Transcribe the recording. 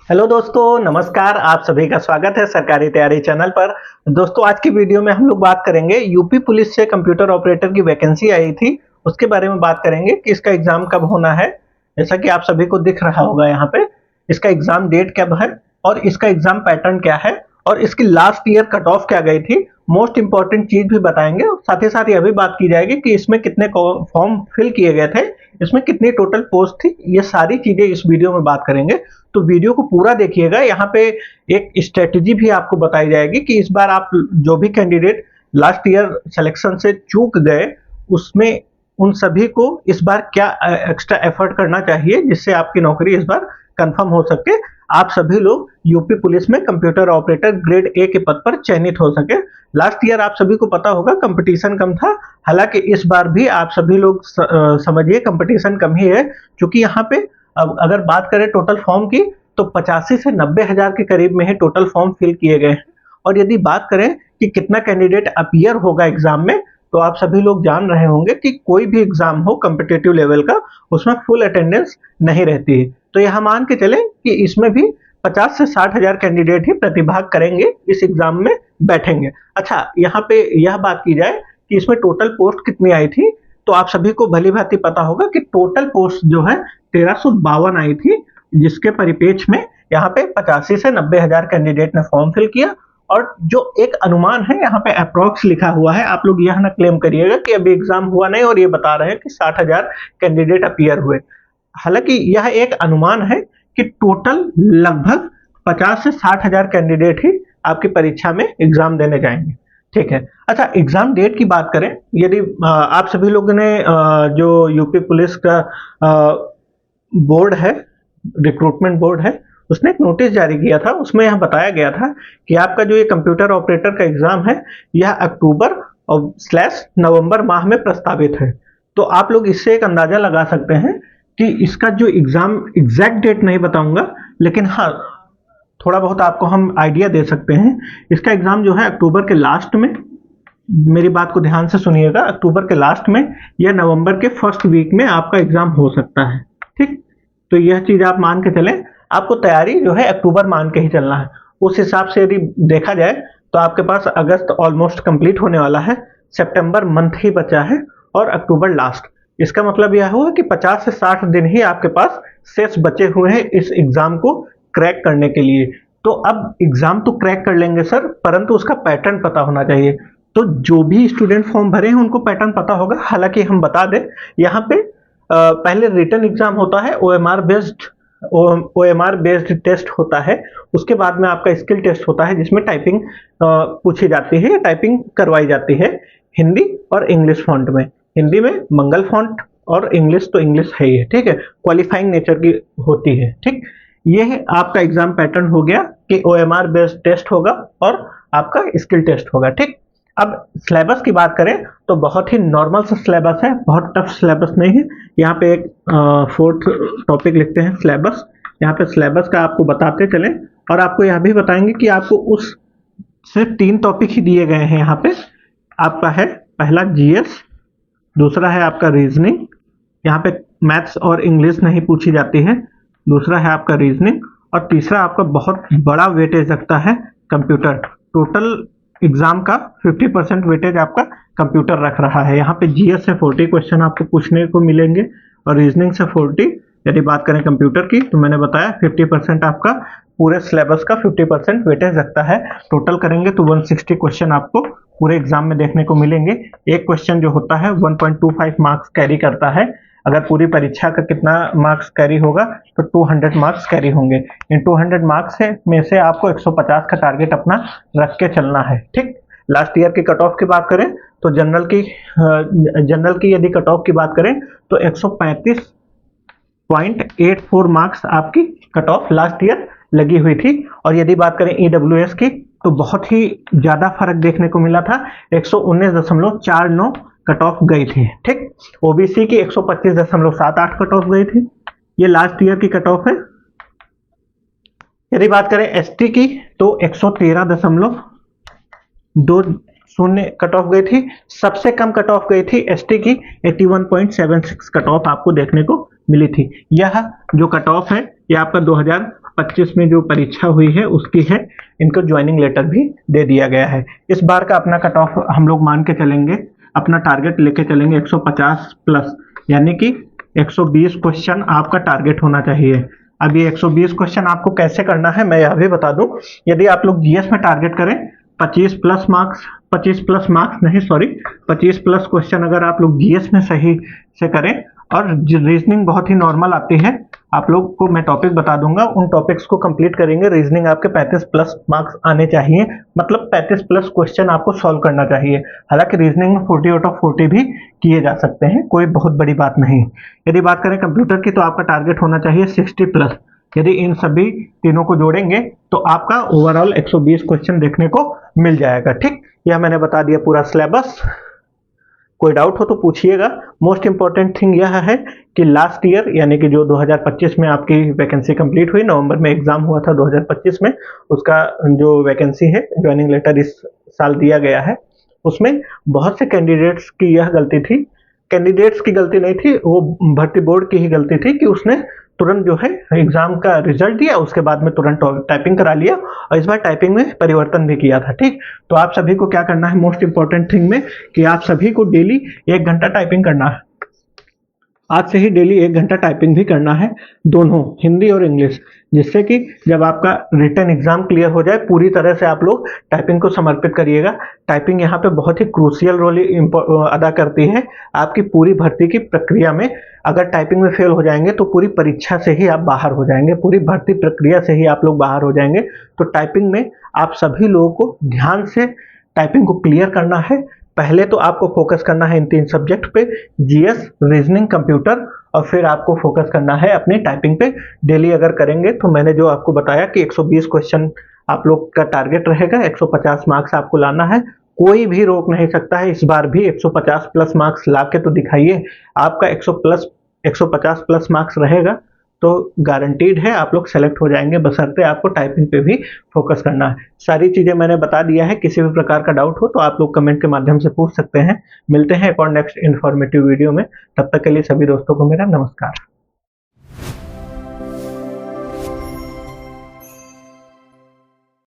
Hello दोस्तों, नमस्कार। आप सभी का स्वागत है सरकारी तैयारी चैनल पर। दोस्तों, आज की वीडियो में हम लोग बात करेंगे यूपी पुलिस से कंप्यूटर ऑपरेटर की वैकेंसी आई थी, उसके बारे में बात करेंगे कि इसका एग्जाम कब होना है। जैसा कि आप सभी को दिख रहा होगा यहाँ पे, इसका एग्जाम डेट कब है और इसका एग्जाम पैटर्न क्या है और इसकी लास्ट ईयर कट ऑफ क्या गई थी। मोस्ट इंपॉर्टेंट चीज भी बताएंगे, साथ ही साथ यह भी बात की जाएगी कि इसमें कितने फॉर्म फिल किए गए थे, इसमें कितनी टोटल पोस्ट थी। ये सारी चीजें इस वीडियो में बात करेंगे, तो वीडियो को पूरा देखिएगा। यहाँ पे एक स्ट्रेटेजी भी आपको बताई जाएगी कि इस बार आप जो भी कैंडिडेट लास्ट ईयर सिलेक्शन से चूक गए, उसमें उन सभी को इस बार क्या एक्स्ट्रा एफर्ट करना चाहिए जिससे आपकी नौकरी इस बार कंफर्म हो सके, आप सभी लोग यूपी पुलिस में कंप्यूटर ऑपरेटर ग्रेड ए के पद पर चयनित हो सके। लास्ट ईयर आप सभी को पता होगा कंपटीशन कम था, हालांकि इस बार भी आप सभी लोग समझिए कंपटीशन कम ही है, क्योंकि यहाँ पे अब अगर बात करें टोटल फॉर्म की तो 85 से 90 हजार के करीब में ही टोटल फॉर्म फिल किए गए हैं। और यदि बात करें कि कितना कैंडिडेट अपीयर होगा एग्जाम में, तो आप सभी लोग जान रहे होंगे कि कोई भी एग्जाम हो कॉम्पिटिटिव लेवल का, उसमें फुल अटेंडेंस नहीं रहती है। तो यह मान के चलें कि इसमें भी 50 से 60 हजार कैंडिडेट ही प्रतिभाग करेंगे, इस एग्जाम में बैठेंगे। अच्छा, यहाँ पे यह बात की जाए कि इसमें टोटल पोस्ट कितनी आई थी, तो आप सभी को भली भांति पता होगा कि टोटल पोस्ट जो है 1352 आई थी, जिसके परिपेक्ष में यहाँ पे 85 से 90 हजार कैंडिडेट ने फॉर्म फिल किया। और जो एक अनुमान है यहाँ पे अप्रोक्स लिखा हुआ है, आप लोग यह ना क्लेम करिएगा कि अभी एग्जाम हुआ नहीं और ये बता रहे हैं कि 60 हजार कैंडिडेट अपीयर हुए। हालांकि यह एक अनुमान है कि टोटल लगभग 50 से 60 हजार कैंडिडेट ही आपकी परीक्षा में एग्जाम देने जाएंगे। ठीक है। अच्छा, एग्जाम डेट की बात करें, यदि आप सभी लोगों ने जो यूपी पुलिस का बोर्ड है, रिक्रूटमेंट बोर्ड है, उसने एक नोटिस जारी किया था, उसमें यह बताया गया था कि आपका जो ये कंप्यूटर ऑपरेटर का एग्जाम है यह अक्टूबर और नवंबर माह में प्रस्तावित है। तो आप लोग इससे एक अंदाजा लगा सकते हैं कि इसका जो एग्जाम एग्जैक्ट डेट नहीं बताऊंगा, लेकिन हाँ थोड़ा बहुत आपको हम आइडिया दे सकते हैं। इसका एग्जाम जो है अक्टूबर के लास्ट में, मेरी बात को ध्यान से सुनिएगा, अक्टूबर के लास्ट में या नवंबर के फर्स्ट वीक में आपका एग्जाम हो सकता है। ठीक, तो यह चीज आप मान के चलें, आपको तैयारी जो है अक्टूबर मान के ही चलना है। उस हिसाब से यदि देखा जाए तो आपके पास अगस्त ऑलमोस्ट कंप्लीट होने वाला है, सितंबर मंथ ही बचा है और अक्टूबर लास्ट। इसका मतलब यह हुआ कि 50 से 60 दिन ही आपके पास शेष बचे हुए हैं इस एग्जाम को क्रैक करने के लिए। तो अब एग्जाम तो क्रैक कर लेंगे सर, परंतु उसका पैटर्न पता होना चाहिए। तो जो भी स्टूडेंट फॉर्म भरे हैं उनको पैटर्न पता होगा। हालांकि हम बता दें, यहाँ पे पहले रिटन एग्जाम होता है, ओएमआर बेस्ड टेस्ट होता है, उसके बाद में आपका स्किल टेस्ट होता है जिसमें टाइपिंग पूछी जाती है, टाइपिंग करवाई जाती है हिंदी और इंग्लिश फॉन्ट में। हिंदी में मंगल फॉन्ट और इंग्लिश तो इंग्लिश है ही है। ठीक है, क्वालिफाइंग नेचर की होती है। ठीक, ये आपका एग्जाम पैटर्न हो गया कि ओएमआर बेस्ड टेस्ट होगा और आपका स्किल टेस्ट होगा। ठीक, अब सिलेबस की बात करें तो बहुत ही नॉर्मल सा सिलेबस है, बहुत टफ सिलेबस नहीं है। यहाँ पे एक 4th टॉपिक लिखते हैं सिलेबस। यहाँ पे सिलेबस का आपको बताते चलें और आपको यह भी बताएंगे कि आपको उस सिर्फ 3 टॉपिक ही दिए गए हैं। यहाँ पे आपका है पहला जीएस, दूसरा है आपका रीजनिंग, यहाँ पे मैथ्स और इंग्लिश नहीं पूछी जाती है, दूसरा है आपका रीजनिंग, और तीसरा आपका बहुत बड़ा वेटेज रखता है कंप्यूटर। टोटल एग्जाम का 50% वेटेज आपका कंप्यूटर रख रहा है। यहाँ पे जीएस से 40 क्वेश्चन आपको पूछने को मिलेंगे और रीजनिंग से 40। यदि बात करें कंप्यूटर की तो मैंने बताया 50% आपका पूरे सिलेबस का 50% वेटेज रखता है। टोटल करेंगे तो 160 क्वेश्चन आपको पूरे एग्जाम में देखने को मिलेंगे। एक क्वेश्चन जो होता है 1.25 मार्क्स कैरी करता है। अगर पूरी परीक्षा का कितना मार्क्स कैरी होगा तो 200 मार्क्स कैरी होंगे। इन 200 मार्क्स में से आपको 150 का टारगेट अपना रख के चलना है। ठीक, लास्ट ईयर की कट ऑफ की बात करें तो जनरल की यदि कट ऑफ की बात करें तो 135.84 मार्क्स आपकी कट ऑफ लास्ट ईयर लगी हुई थी। और यदि बात करें ईडब्ल्यूएस की तो बहुत ही ज्यादा फर्क देखने को मिला था, 119.49 कट ऑफ गई थी। ठीक, ओबीसी की 125.78 कट ऑफ गई थी, ये लास्ट ईयर की कट ऑफ है। यदि बात करें एसटी की तो 113.20 कट ऑफ गई थी। सबसे कम कट ऑफ गई थी एसटी की 81.76 कट ऑफ आपको देखने को मिली थी। यह जो कट ऑफ है यह आपका 2025 में जो परीक्षा हुई है उसकी है, इनको ज्वाइनिंग लेटर भी दे दिया गया है। इस बार का अपना कट ऑफ हम लोग मान के चलेंगे, अपना टारगेट लेके चलेंगे 150 प्लस, यानी कि 120 क्वेश्चन आपका टारगेट होना चाहिए। अब ये 120 क्वेश्चन आपको कैसे करना है मैं यह भी बता दूं। यदि आप लोग जीएस में टारगेट करें 25 प्लस क्वेश्चन अगर आप लोग जीएस में सही से करें, और रीजनिंग बहुत ही नॉर्मल आती है, आप लोग को मैं टॉपिक बता दूंगा, उन टॉपिक्स को कंप्लीट करेंगे। रीजनिंग आपके 35 प्लस मार्क्स आने चाहिए, मतलब 35 प्लस क्वेश्चन आपको सॉल्व करना चाहिए। हालांकि रीजनिंग में 40 आउट ऑफ 40 भी किए जा सकते हैं, कोई बहुत बड़ी बात नहीं। यदि बात करें कंप्यूटर की तो आपका टारगेट होना चाहिए 60 प्लस। यदि इन सभी तीनों को जोड़ेंगे तो आपका ओवरऑल 120 क्वेश्चन देखने को मिल जाएगा। ठीक, यह मैंने बता दिया पूरा सिलेबस। कोई डाउट हो तो पूछिएगा। मोस्ट इंपॉर्टेंट थिंग यह है कि लास्ट ईयर यानी कि जो 2025 में आपकी वैकेंसी कंप्लीट हुई, नवंबर में एग्जाम हुआ था 2025 में, उसका जो वैकेंसी है ज्वाइनिंग लेटर इस साल दिया गया है। उसमें बहुत से कैंडिडेट्स की यह गलती थी, कैंडिडेट्स की गलती नहीं थी, वो भर्ती बोर्ड की ही गलती थी कि उसने तुरंत जो है एग्जाम का रिजल्ट दिया, उसके बाद में तुरंत टाइपिंग करा लिया, और इस बार टाइपिंग में परिवर्तन भी किया था। ठीक, तो आप सभी को क्या करना है, मोस्ट इंपॉर्टेंट थिंग में कि आप सभी को डेली 1 घंटा टाइपिंग करना है। आज से ही डेली 1 घंटा टाइपिंग भी करना है, दोनों हिंदी और इंग्लिश, जिससे कि जब आपका रिटन एग्जाम क्लियर हो जाए पूरी तरह से आप लोग टाइपिंग को समर्पित करिएगा। टाइपिंग यहाँ पे बहुत ही क्रूशियल रोल अदा करती है आपकी पूरी भर्ती की प्रक्रिया में। अगर टाइपिंग में फेल हो जाएंगे तो पूरी परीक्षा से ही आप बाहर हो जाएंगे, पूरी भर्ती प्रक्रिया से ही आप लोग बाहर हो जाएंगे। तो टाइपिंग में आप सभी लोगों को ध्यान से टाइपिंग को क्लियर करना है। पहले तो आपको फोकस करना है इन 3 सब्जेक्ट पे, जीएस, रीजनिंग, कंप्यूटर, और फिर आपको फोकस करना है अपनी टाइपिंग पे। डेली अगर करेंगे तो मैंने जो आपको बताया कि 120 क्वेश्चन आप लोग का टारगेट रहेगा, 150 मार्क्स आपको लाना है। कोई भी रोक नहीं सकता है, इस बार भी 150 प्लस मार्क्स ला के तो दिखाइए। आपका 150 प्लस मार्क्स रहेगा तो गारंटीड है आप लोग सेलेक्ट हो जाएंगे, बशर्ते आपको टाइपिंग पे भी फोकस करना है। सारी चीजें मैंने बता दिया है। किसी भी प्रकार का डाउट हो तो आप लोग कमेंट के माध्यम से पूछ सकते हैं। मिलते हैं एक और नेक्स्ट इन्फॉर्मेटिव वीडियो में, तब तक के लिए सभी दोस्तों को मेरा नमस्कार।